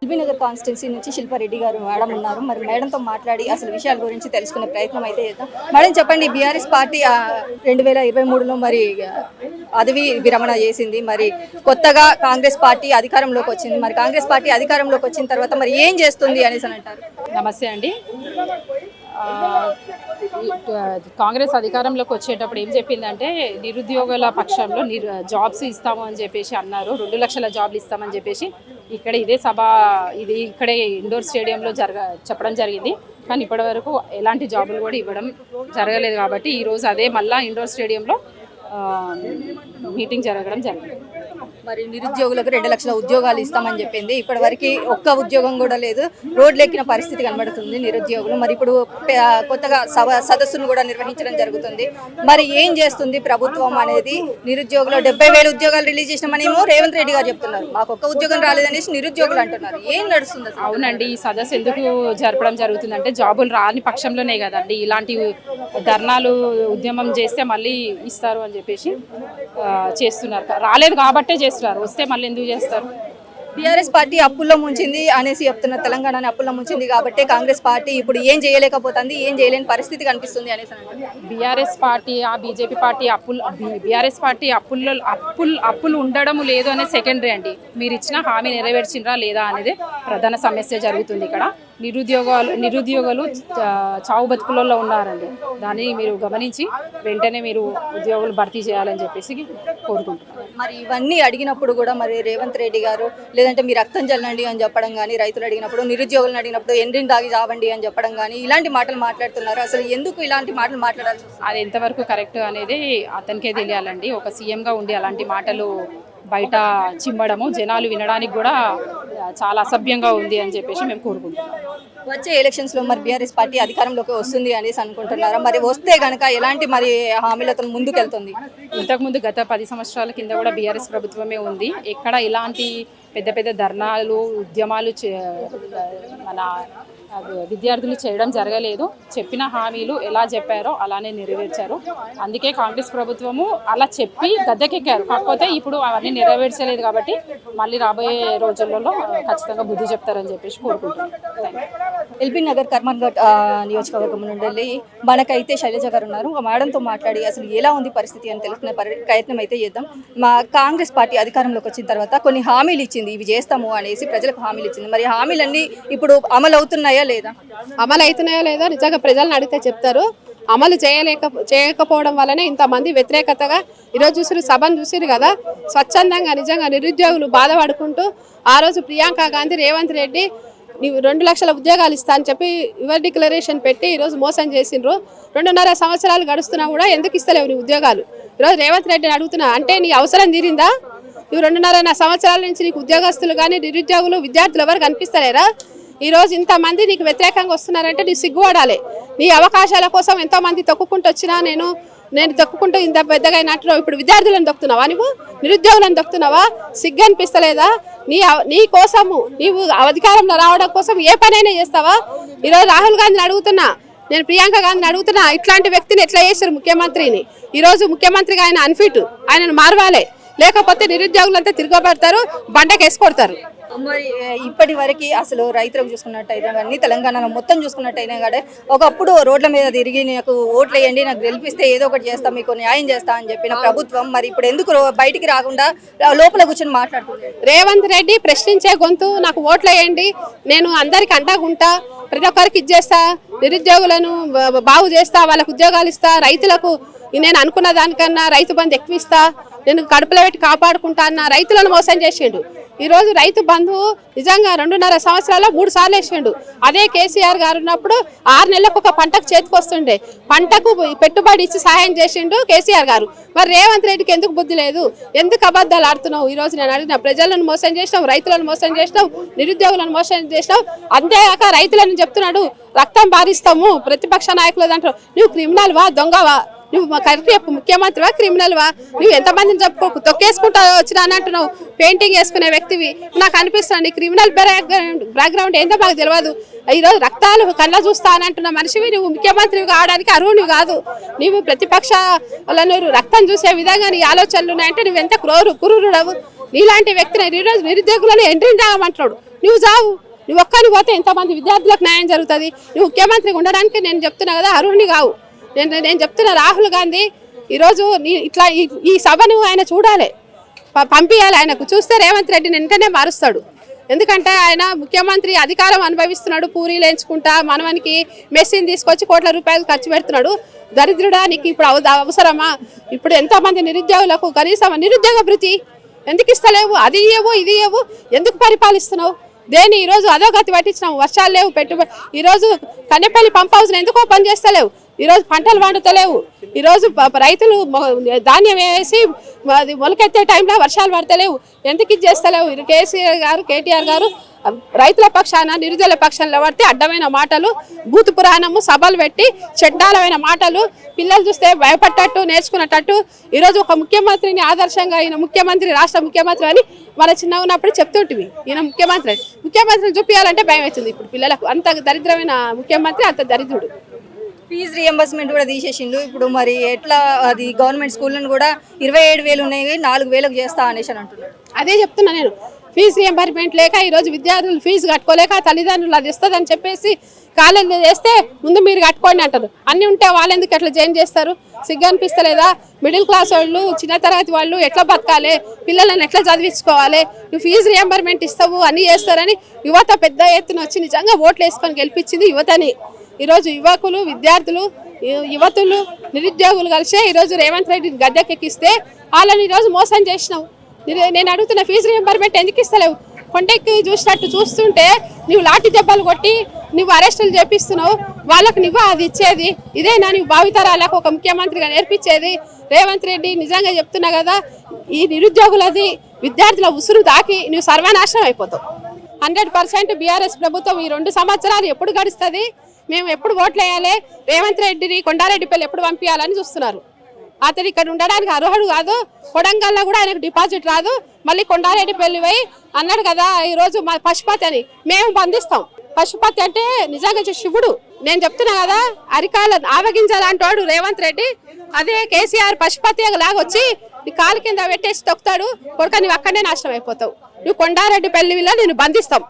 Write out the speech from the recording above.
LB Nagar constituency నుంచి శిల్పారెడ్డి గారు madam ఉన్నారు. మరి మేడంతో మాట్లాడి అసలు విషయాల గురించి తెలుసుకునే ప్రయత్నం అయితే చేద్దాం. మేడం చెప్పండి, బీఆర్ఎస్ పార్టీ 2023లో మరి పదవి విరమణ చేసింది. మరి కొత్తగా కాంగ్రెస్ పార్టీ అధికారంలోకి వచ్చింది. మరి కాంగ్రెస్ పార్టీ అధికారంలోకి వచ్చిన తర్వాత మరి ఏం చేస్తుంది అనేసి అంటారు? నమస్తే అండి. కాంగ్రెస్ అధికారంలోకి వచ్చేటప్పుడు ఏం చెప్పిందంటే నిరుద్యోగుల పక్షంలో జాబ్స్ ఇస్తాము అని చెప్పేసి అన్నారు. 2 లక్షల జాబ్లు ఇస్తామని చెప్పేసి ఇక్కడే ఇండోర్ స్టేడియంలో చెప్పడం జరిగింది. కానీ ఇప్పటి వరకు ఎలాంటి జాబులు కూడా ఇవ్వడం జరగలేదు. కాబట్టి ఈరోజు అదే మళ్ళీ ఇండోర్ స్టేడియంలో మీటింగ్ జరగడం జరిగింది. మరి నిరుద్యోగులకు 2 లక్షల ఉద్యోగాలు ఇస్తామని చెప్పింది. ఇప్పటి వరకు ఒక్క ఉద్యోగం కూడా లేదు. రోడ్లు ఎక్కిన పరిస్థితి కనబడుతుంది నిరుద్యోగులు. మరి ఇప్పుడు కొత్తగా సదస్సును కూడా నిర్వహించడం జరుగుతుంది. మరి ఏం చేస్తుంది ప్రభుత్వం అనేది? నిరుద్యోగులు 70,000 ఉద్యోగాలు రిలీజ్ చేసినామనేమో రేవంత్ రెడ్డి గారు చెప్తున్నారు. మాకు ఒక్క ఉద్యోగం రాలేదనేసి నిరుద్యోగులు అంటున్నారు. ఏం నడుస్తుంది? అవునండి, ఈ సదస్సు ఎందుకు జరపడం జరుగుతుందంటే జాబులు రాని పక్షంలోనే కదండి ఇలాంటి ధర్నాలు ఉద్యమం చేస్తే మళ్ళీ ఇస్తారు అని చెప్పేసి చేస్తున్నారు. రాలేదు కాబట్టే చేస్తున్నారు. వస్తే మళ్ళీ ఎందుకు చేస్తారు? బీఆర్ఎస్ పార్టీ అప్పుల్లో ముంచింది అనేసి చెప్తున్నారు. తెలంగాణని అప్పుల్లో ముంచింది కాబట్టి కాంగ్రెస్ పార్టీ ఇప్పుడు ఏం చేయలేకపోతుంది, ఏం చేయలేని పరిస్థితి కనిపిస్తుంది అనేసి BRS party BJP party BRS party అప్పులు ఉండడం లేదు అనేది సెకండరీ అండి. మీరు ఇచ్చిన హామీ నెరవేర్చినరా లేదా అనేది ప్రధాన సమస్య జరుగుతుంది ఇక్కడ. నిరుద్యోగులు చావు బతుకులలో ఉన్నారండి. దాన్ని మీరు గమనించి వెంటనే మీరు ఉద్యోగులు భర్తీ చేయాలని చెప్పేసి కోరుకుంటున్నారు. మరి ఇవన్నీ అడిగినప్పుడు కూడా మరి రేవంత్ రెడ్డి గారు లేదంటే మీరు రక్తం చల్లండి అని చెప్పడం కానీ, రైతులు అడిగినప్పుడు, నిరుద్యోగులను అడిగినప్పుడు ఎండ్రిని దాగి చావండి అని చెప్పడం కానీ ఇలాంటి మాటలు మాట్లాడుతున్నారు. అసలు ఎందుకు ఇలాంటి మాటలు మాట్లాడాల్సి వస్తుంది? అది ఎంతవరకు కరెక్ట్ అనేది అతనికే తెలియాలండి. ఒక సీఎంగా ఉండి అలాంటి మాటలు బయట చిమ్మడము జనాలు వినడానికి కూడా చాలా అసభ్యంగా ఉంది అని చెప్పేసి మేము కోరుకుంటున్నాం. వచ్చే ఎలక్షన్స్లో మరి బీఆర్ఎస్ పార్టీ అధికారంలోకి వస్తుంది అనేసి అనుకుంటున్నారా? మరి వస్తే కనుక ఎలాంటి మరి హామీలతో ముందుకెళ్తుంది? ఇంతకుముందు గత 10 సంవత్సరాల కింద కూడా బీఆర్ఎస్ ప్రభుత్వమే ఉంది. ఎక్కడ ఇలాంటి పెద్ద ధర్నాలు ఉద్యమాలు మన విద్యార్థులు చేయడం జరగలేదు. చెప్పిన హామీలు ఎలా చెప్పారో అలానే నెరవేర్చారు. అందుకే కాంగ్రెస్ ప్రభుత్వము అలా చెప్పి గద్దెకెక్కారు. కాకపోతే ఇప్పుడు అవన్నీ నెరవేర్చలేదు కాబట్టి మళ్ళీ రాబోయే రోజులలో ఖచ్చితంగా బుద్ధి చెప్తారని చెప్పేసి కోరుకుంటున్నాను. ఎల్బీ నగర్ కర్మన్ఘట్ నియోజకవర్గం నుండి మనకైతే శైలజ గారు ఉన్నారు. మేడంతో మాట్లాడి అసలు ఎలా ఉంది పరిస్థితి అని తెలుసుకునే ప్రయత్నం అయితే చేద్దాం. మా కాంగ్రెస్ పార్టీ అధికారంలోకి వచ్చిన తర్వాత కొన్ని హామీలు ఇచ్చింది, ఇవి చేస్తాము అనేసి ప్రజలకు హామీలు ఇచ్చింది. మరి హామీలన్నీ ఇప్పుడు అమలు అవుతున్నాయా లేదా? అమలు అవుతున్నాయో లేదో నిజంగా ప్రజలను అడిగితే చెప్తారు. అమలు చేయకపోవడం వల్లనే ఇంతమంది వ్యతిరేకతగా ఈరోజు చూసిరు, సభను చూసిరు కదా. స్వచ్ఛందంగా నిజంగా నిరుద్యోగులు బాధపడుకుంటూ ఆ రోజు ప్రియాంక గాంధీ రేవంత్ రెడ్డి నీవు 2 లక్షల ఉద్యోగాలు ఇస్తా అని చెప్పి యువర్ డిక్లరేషన్ పెట్టి ఈరోజు మోసం చేసిండ్రు. 2.5 సంవత్సరాలు గడుస్తున్నా కూడా ఎందుకు ఇస్తలేవు నీ ఉద్యోగాలు? ఈరోజు రేవంత్ రెడ్డిని అడుగుతున్నా, అంటే నీ అవసరం తీరిందా? నువ్వు 2.5 సంవత్సరాల నుంచి నీకు ఉద్యోగస్తులు కానీ నిరుద్యోగులు విద్యార్థులు ఎవరు కనిపిస్తలేరా? ఈరోజు ఇంతమంది నీకు వ్యతిరేకంగా వస్తున్నారంటే నీ సిగ్గుపడాలి. నీ అవకాశాల కోసం ఎంతోమంది తొక్కుకుంటూ వచ్చినా నేను తొక్కుకుంటూ ఇంత పెద్దగా అయినట్లు ఇప్పుడు విద్యార్థులను దొక్కుతున్నావా? నువ్వు నిరుద్యోగులను దొక్కుతున్నావా? సిగ్గు అనిపిస్తలేదా? నీ కోసము నీవు అధికారంలో రావడం కోసం ఏ పనైనా చేస్తావా? ఈరోజు రాహుల్ గాంధీని అడుగుతున్నా, నేను ప్రియాంక గాంధీని అడుగుతున్నా, ఇట్లాంటి వ్యక్తిని ఎట్లా చేశారు ముఖ్యమంత్రిని? ఈరోజు ముఖ్యమంత్రిగా ఆయన అన్ఫిట్, ఆయనను మారవాలే. లేకపోతే నిరుద్యోగులంతా తిరగబడతారు, బండకి వేసుకొడతారు. మరి ఇప్పటి వరకు అసలు రైతులకు చూసుకున్నట్టయినా కానీ తెలంగాణలో మొత్తం చూసుకున్నట్టయినా కానీ ఒకప్పుడు రోడ్ల మీద తిరిగి నాకు ఓట్లు వేయండి, నాకు గెలిపిస్తే ఏదో ఒకటి చేస్తా, మీకు న్యాయం చేస్తా అని చెప్పిన ప్రభుత్వం మరి ఇప్పుడు ఎందుకు బయటికి రాకుండా లోపల కూర్చొని మాట్లాడుతుంది? రేవంత్ రెడ్డి ప్రశ్నించే గొంతు, నాకు ఓట్లు వేయండి, నేను అందరికి అండగుంటా, ప్రతి ఒక్కరికి ఇచ్చేస్తా, నిరుద్యోగులను బాగు చేస్తా, వాళ్ళకు ఉద్యోగాలు ఇస్తా, రైతులకు నేను అనుకున్న దానికన్నా రైతు బంధు ఎక్కువ ఇస్తా, నేను కడుపులో పెట్టి కాపాడుకుంటా అన్న రైతులను మోసం చేసిండు. ఈరోజు రైతు బంధువు నిజంగా 2.5 సంవత్సరాల్లో 3 సార్లు వేసిండు. అదే కేసీఆర్ గారు ఉన్నప్పుడు 6 నెలలకు ఒక పంటకు చేతికొస్తుండే, పంటకు పెట్టుబడి ఇచ్చి సహాయం చేసిండు కేసీఆర్ గారు. మరి రేవంత్ రెడ్డికి ఎందుకు బుద్ధి లేదు? ఎందుకు అబద్ధాలు ఆడుతున్నావు? ఈరోజు నేను అడిగిన ప్రజలను మోసం చేసినావు, రైతులను మోసం చేసినావు, నిరుద్యోగులను మోసం చేసినావు. అంతేకాక రైతులను చెప్తున్నాడు రక్తం బారిస్తాము, ప్రతిపక్ష నాయకులు అంటారు. నువ్వు క్రిమినల్వా, దొంగవా? నువ్వు కరెక్ట్ చెప్పు, ముఖ్యమంత్రివా క్రిమినల్వా? నువ్వు ఎంతమందిని చెప్పుకోకు, తొక్కేసుకుంటా వచ్చినా అని అంటున్నావు. పెయింటింగ్ వేసుకునే వ్యక్తివి నాకు అనిపిస్తున్నావు. నీ క్రిమినల్ బ్యాక్గ్రౌండ్ ఏందో మాకు తెలియదు. ఈరోజు రక్తాలు కళ్ళ చూస్తా అని అంటున్న మనిషివి నువ్వు ముఖ్యమంత్రివి కావడానికి అర్హునివి కాదు. నీవు ప్రతిపక్ష వాళ్ళను రక్తం చూసే విధంగా నీ ఆలోచనలు ఉన్నాయంటే నువ్వు ఎంత క్రూరుడవు. నీలాంటి వ్యక్తిని ఈరోజు నిరుద్యోగులను ఎంట్రీ తాగమంటున్నాడు. నువ్వు చావు, నువ్వు ఒక్కని పోతే ఎంతమంది విద్యార్థులకు న్యాయం జరుగుతుంది. నువ్వు ముఖ్యమంత్రిగా ఉండడానికి నేను చెప్తున్నా కదా, అర్హుడిని కావు. నేను చెప్తున్నా రాహుల్ గాంధీ ఈరోజు ఇట్లా ఈ సభను ఆయన చూడాలి, పంపించాలి. ఆయనకు చూస్తే రేవంత్ రెడ్డిని వెంటనే మారుస్తాడు. ఎందుకంటే ఆయన ముఖ్యమంత్రి అధికారం అనుభవిస్తున్నాడు, పూరీలు ఎంచుకుంటా మనవనికి మెస్సీని తీసుకొచ్చి కోట్ల రూపాయలు ఖర్చు పెడుతున్నాడు. దరిద్రుడా, నీకు ఇప్పుడు అవసరమా? ఇప్పుడు ఎంతోమంది నిరుద్యోగులకు కనీసం నిరుద్యోగ భృతి ఎందుకు ఇస్తలేవు? అది ఇవ్వవు, ఇది ఇవ్వవు, ఎందుకు పరిపాలిస్తున్నావు? దేని ఈరోజు అధోగతి పట్టించినావు. వర్షాలు లేవు, పెట్టుబడి ఈరోజు కన్నెపల్లి పంప్ హౌస్ని ఎందుకో పని చేస్తలేవు. ఈరోజు పంటలు పండుతలేవు. ఈరోజు రైతులు ధాన్యం వేసి అది మొలకెత్తే టైంలో వర్షాలు పడతలేవు. ఎందుకు ఇది చేస్తలేవు? కేసీఆర్ గారు, కేటీఆర్ గారు రైతుల పక్షాన నిరుద్యోగుల పక్షాన పడితే అడ్డమైన మాటలు, భూత పురాణము సభలు పెట్టి చెడ్డాలమైన మాటలు, పిల్లలు చూస్తే భయపడ్డట్టు నేర్చుకున్నట్టు. ఈరోజు ఒక ముఖ్యమంత్రిని ఆదర్శంగా ఈయన ముఖ్యమంత్రి, రాష్ట్ర ముఖ్యమంత్రి అని మన చిన్నగా ఉన్నప్పుడు చెప్తుంటివి. ఈయన ముఖ్యమంత్రిని చూపించాలంటే భయం అవుతుంది ఇప్పుడు పిల్లలకు. అంత దరిద్రమైన ముఖ్యమంత్రి, అంత దరిద్రుడు. ఫీజు రియంబర్స్మెంట్ కూడా తీసేసిండు. ఇప్పుడు మరి ఎట్లా అది గవర్నమెంట్ స్కూళ్ళను కూడా 27,000 ఉన్నాయి, 4,000కు చేస్తా అనేసి అని అంటున్నారు. అదే చెప్తున్నా నేను. ఫీజు రియంబర్స్మెంట్ లేక ఈరోజు విద్యార్థులు ఫీజు కట్టుకోలేక తల్లిదండ్రులు అది ఇస్తుందని చెప్పేసి కాలేజీలో చేస్తే ముందు మీరు కట్టుకోండి అంటారు. అన్నీ ఉంటే వాళ్ళు ఎందుకు ఎట్లా జాయిన్ చేస్తారు? సిగ్గు అనిపిస్తలేదా? మిడిల్ క్లాస్ వాళ్ళు, చిన్న తరగతి వాళ్ళు ఎట్లా బతకాలి, పిల్లలను ఎట్లా చదివించుకోవాలి? నువ్వు ఫీజు రియంబర్స్మెంట్ ఇస్తావు, అన్నీ చేస్తారని యువత పెద్ద ఎత్తున వచ్చి నిజంగా ఓట్లు వేసుకొని గెలిపించింది యువతని. ఈరోజు యువకులు, విద్యార్థులు, యువతులు, నిరుద్యోగులు కలిసే ఈరోజు రేవంత్ రెడ్డిని గద్దెకెక్కిస్తే వాళ్ళని ఈరోజు మోసం చేసినావు. నేను అడుగుతున్న ఫీజు రియంబర్స్మెంట్ ఎందుకు ఇస్తలేవు? కొండెక్కి చూసినట్టు చూస్తుంటే నువ్వు లాఠీ దెబ్బలు కొట్టి నువ్వు అరెస్టులు చేపిస్తున్నావు. వాళ్ళకు నువ్వు అది ఇచ్చేది? ఇదేనా నువ్వు భావితరాలకు ఒక ముఖ్యమంత్రిగా నేర్పించేది? రేవంత్ రెడ్డి నిజంగా చెప్తున్నా కదా, ఈ నిరుద్యోగులది విద్యార్థుల ఉసురు దాకి నువ్వు సర్వనాశనం అయిపోతావు. 100% బీఆర్ఎస్ ప్రభుత్వం ఈ 2 సంవత్సరాలు ఎప్పుడు గడుస్తుంది? మేము ఎప్పుడు ఓట్లు వేయాలి? రేవంత్ రెడ్డిని కొండారెడ్డిపల్లి ఎప్పుడు పంపించాలని చూస్తున్నారు. అతను ఇక్కడ ఉండడానికి అర్హుడు కాదు. కొడంగల్లో కూడా ఆయనకు డిపాజిట్ రాదు. మళ్ళీ కొండారెడ్డిపల్లి పోయి అన్నాడు కదా ఈరోజు మా పశుపతి అని, మేము బంధిస్తాం. పశుపతి అంటే నిజంగా శివుడు. నేను చెప్తున్నా కదా, అరికాల ఆవగించాలంటాడు రేవంత్ రెడ్డి. అదే కేసీఆర్ పశుపతి లాగా వచ్చి నీ కాలు కింద పెట్టేసి తొక్కుతాడు. కొడుక నువ్వు అక్కడనే నాశనం అయిపోతావు. నువ్వు కొండారెడ్డిపల్లిలో నేను బంధిస్తాం.